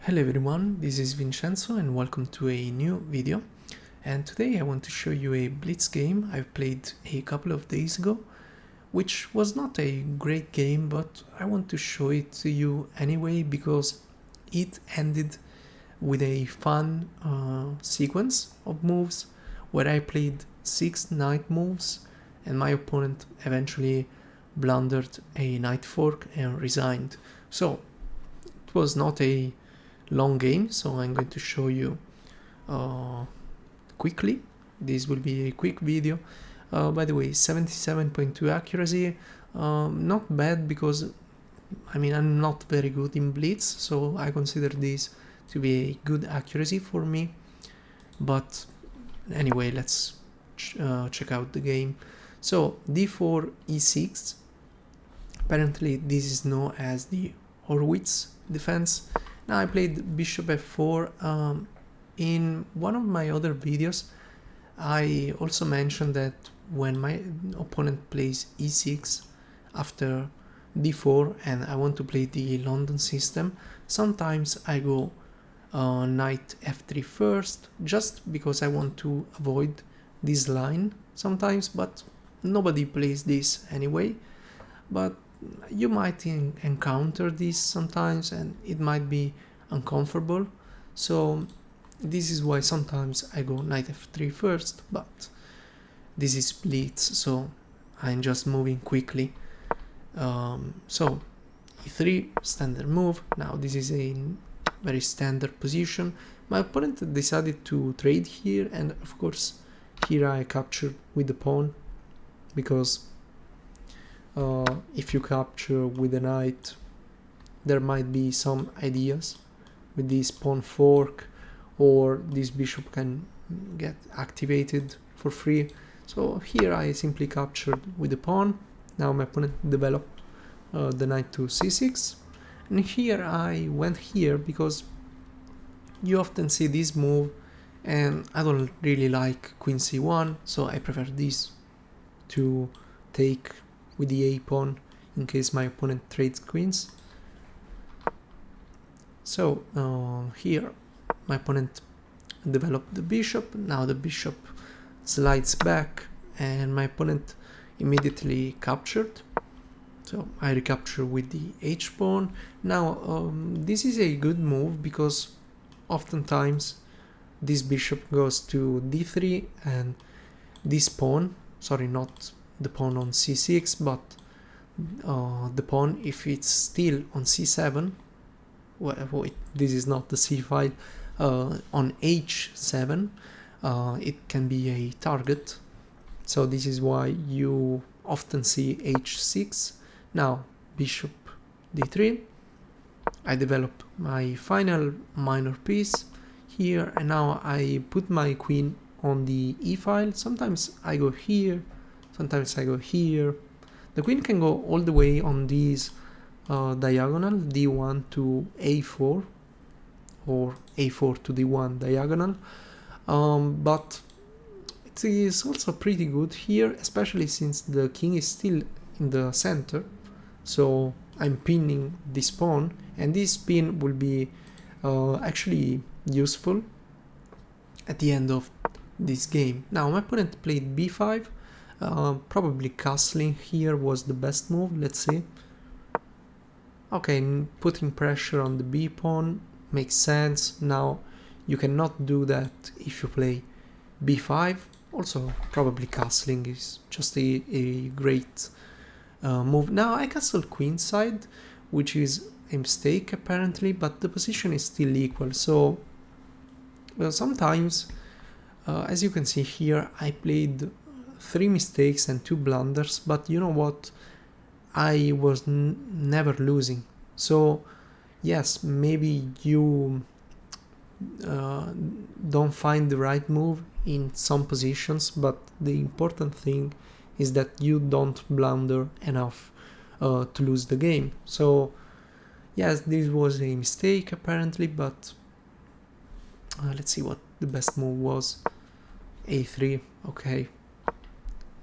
Hello everyone, this is Vincenzo and welcome to a new video. And today I want to show you a blitz game I've played a couple of days ago, which was not a great game, but I want to show it to you anyway because it ended with a fun sequence of moves where I played 6 knight moves and my opponent eventually blundered a knight fork and resigned. So it was not a long game, so I'm going to show you quickly. This will be a quick video. By the way, 77.2 accuracy, not bad because I'm not very good in blitz, so I consider this to be a good accuracy for me. But anyway, let's check out the game. So d4 e6, apparently this is known as the Horwitz defense. Now I played bishop f4. In one of my other videos I also mentioned that when my opponent plays e6 after d4 and I want to play the London system, sometimes I go knight f3 first, just because I want to avoid this line sometimes, but nobody plays this anyway. But you might encounter this sometimes and it might be uncomfortable, so this is why sometimes I go knight f3 first, but this is blitz, so I'm just moving quickly. So e3, standard move. Now this is a very standard position. My opponent decided to trade here, and of course here I captured with the pawn, because if you capture with a knight, there might be some ideas with this pawn fork, or this bishop can get activated for free. So here I simply captured with the pawn. Now my opponent developed the knight to c6, and here I went here because you often see this move and I don't really like queen c1, so I prefer this to take with the a pawn in case my opponent trades queens. So here my opponent developed the bishop. Now the bishop slides back and my opponent immediately captured, so I recapture with the h pawn. Now this is a good move because oftentimes this bishop goes to d3 and this pawn, sorry, not the pawn on c6, but the pawn, if it's still on c7, wait, this is not the c file, on h7 it can be a target, so this is why you often see h6. Now bishop d3, I develop my final minor piece here, and now I put my queen on the e file. Sometimes I go here, sometimes I go here. The queen can go all the way on this diagonal d1 to a4 or a4 to d1 diagonal, but it is also pretty good here, especially since the king is still in the center. So I'm pinning this pawn, and this pin will be actually useful at the end of this game. Now my opponent played b5. Probably castling here was the best move, let's see. Okay, putting pressure on the b pawn makes sense. Now you cannot do that if you play b5. Also probably castling is just a great move. Now I castle queenside, which is a mistake apparently, but the position is still equal. So well, sometimes as you can see here, I played 3 mistakes and 2 blunders, but you know what, I was never losing. So yes, maybe you don't find the right move in some positions, but the important thing is that you don't blunder enough to lose the game. So yes, this was a mistake apparently, but let's see what the best move was. a3, okay.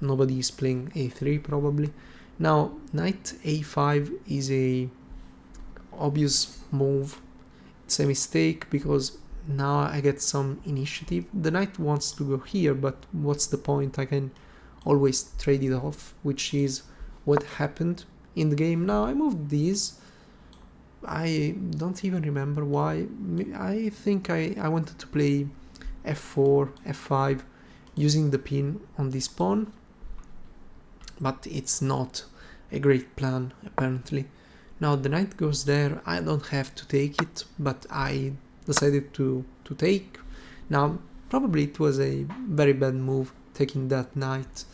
Nobody is playing a3 probably. Now knight a5 is a obvious move. it's a mistake because now I get some initiative. The knight wants to go here, but what's the point? I can always trade it off, which is what happened in the game. Now I moved these. I don't even remember why. I think I wanted to play f4, f5 using the pin on this pawn, but it's not a great plan apparently. Now the knight goes there. I don't have to take it, but I decided to take. Now probably it was a very bad move taking that knight,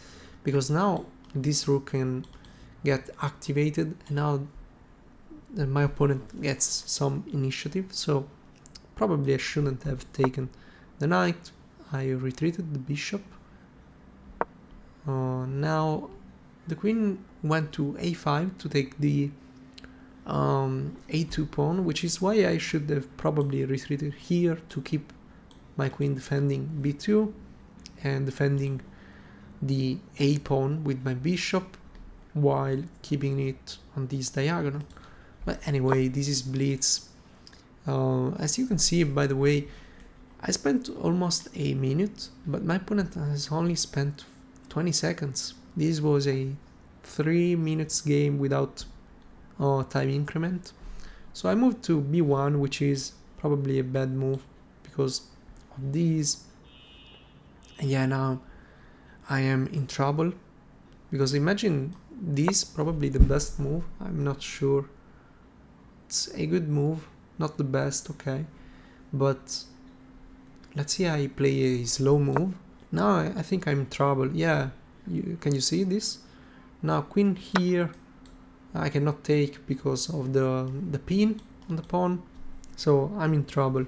because now this rook can get activated and now my opponent gets some initiative, so probably I shouldn't have taken the knight. I retreated the bishop. Now the queen went to a5 to take the a2 pawn, which is why I should have probably retreated here to keep my queen defending b2 and defending the a pawn with my bishop while keeping it on this diagonal. But anyway, this is blitz. As you can see, by the way, I spent almost a minute, but my opponent has only spent 20 seconds. This was a 3 minutes game without time increment. So I moved to b1, which is probably a bad move because of these. And yeah, now I am in trouble, because imagine this, probably the best move. I'm not sure. It's a good move, not the best, okay, but let's see. I play a slow move. Now I think I'm in trouble. Yeah, can you see this? Now queen here, I cannot take because of the pin on the pawn, so I'm in trouble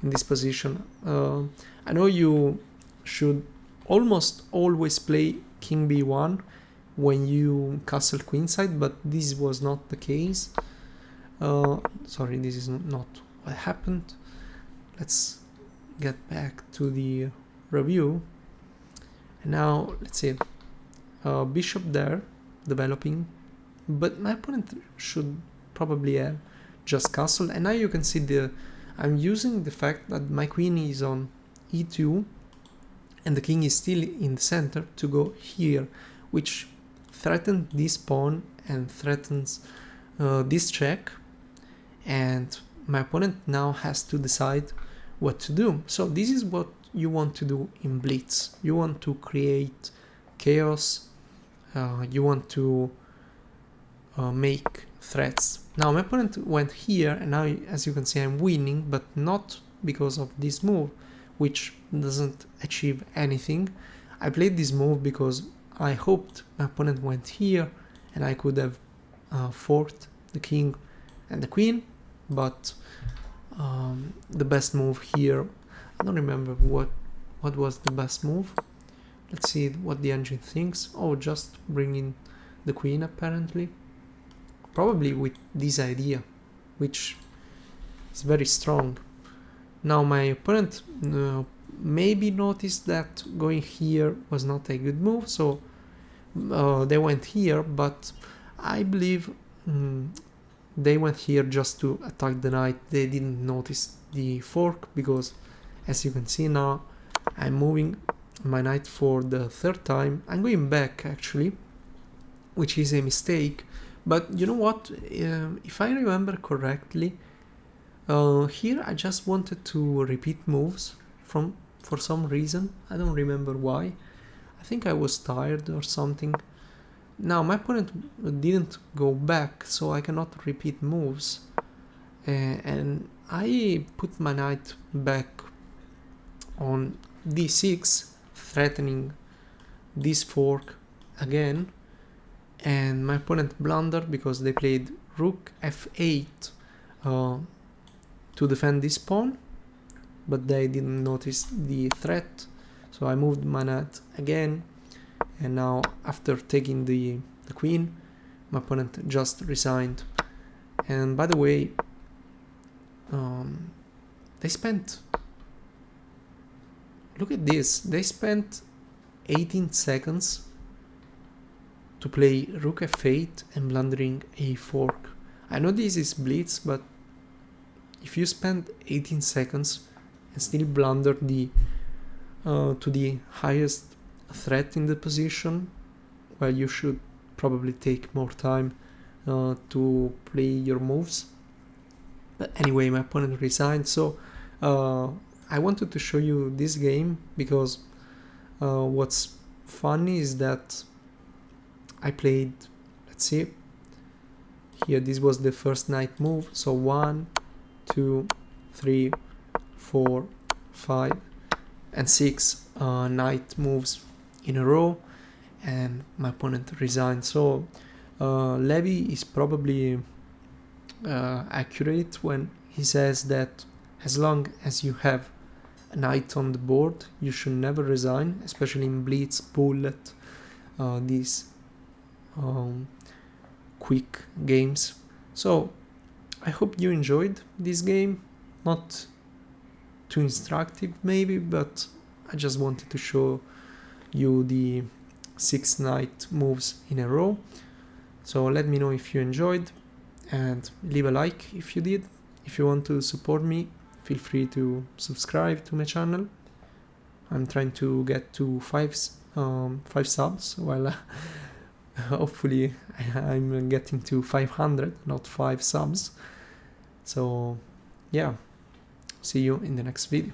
in this position. I know you should almost always play king b1 when you castle queenside, but this was not the case. Sorry, this is not what happened. Let's get back to the review. And now let's see, bishop there developing, but my opponent should probably have just castled. And now you can see I'm using the fact that my queen is on e2 and the king is still in the center to go here, which threatens this pawn and threatens this check, and my opponent now has to decide what to do. So this is what you want to do in blitz. You want to create chaos, you want to make threats. Now my opponent went here, and now as you can see I'm winning, but not because of this move, which doesn't achieve anything. I played this move because I hoped my opponent went here and I could have forked the king and the queen, but the best move here, I don't remember what was the best move. Let's see what the engine thinks. Oh, just bring in the queen apparently, probably with this idea, which is very strong. Now my opponent maybe noticed that going here was not a good move, so they went here, but I believe they went here just to attack the knight. They didn't notice the fork, because as you can see now I'm moving my knight for the third time. I'm going back actually, which is a mistake, but you know what, if I remember correctly, here I just wanted to repeat moves for some reason. I don't remember why. I think I was tired or something. Now my opponent didn't go back, so I cannot repeat moves, and I put my knight back on d6, threatening this fork again, and my opponent blundered because they played rook f8 to defend this pawn, but they didn't notice the threat, so I moved my knight again. And now after taking the queen, my opponent just resigned. And by the way, they spent, look at this, they spent 18 seconds to play rook f8 and blundering a fork. I know this is blitz, but if you spend 18 seconds and still blunder to the highest threat in the position, well, you should probably take more time to play your moves. But anyway, my opponent resigned, so I wanted to show you this game because what's funny is that I played, let's see, here this was the first knight move, so 1, 2, 3, 4, 5 and 6 knight moves in a row, and my opponent resigned. So Levy is probably accurate when he says that as long as you have a knight on the board, you should never resign, especially in blitz, bullet, these quick games. So I hope you enjoyed this game. Not too instructive maybe, but I just wanted to show you the 6 knight moves in a row. So let me know if you enjoyed and leave a like if you did. If you want to support me, feel free to subscribe to my channel. I'm trying to get to 5 subs, while hopefully I'm getting to 500, not 5 subs. So yeah, see you in the next video.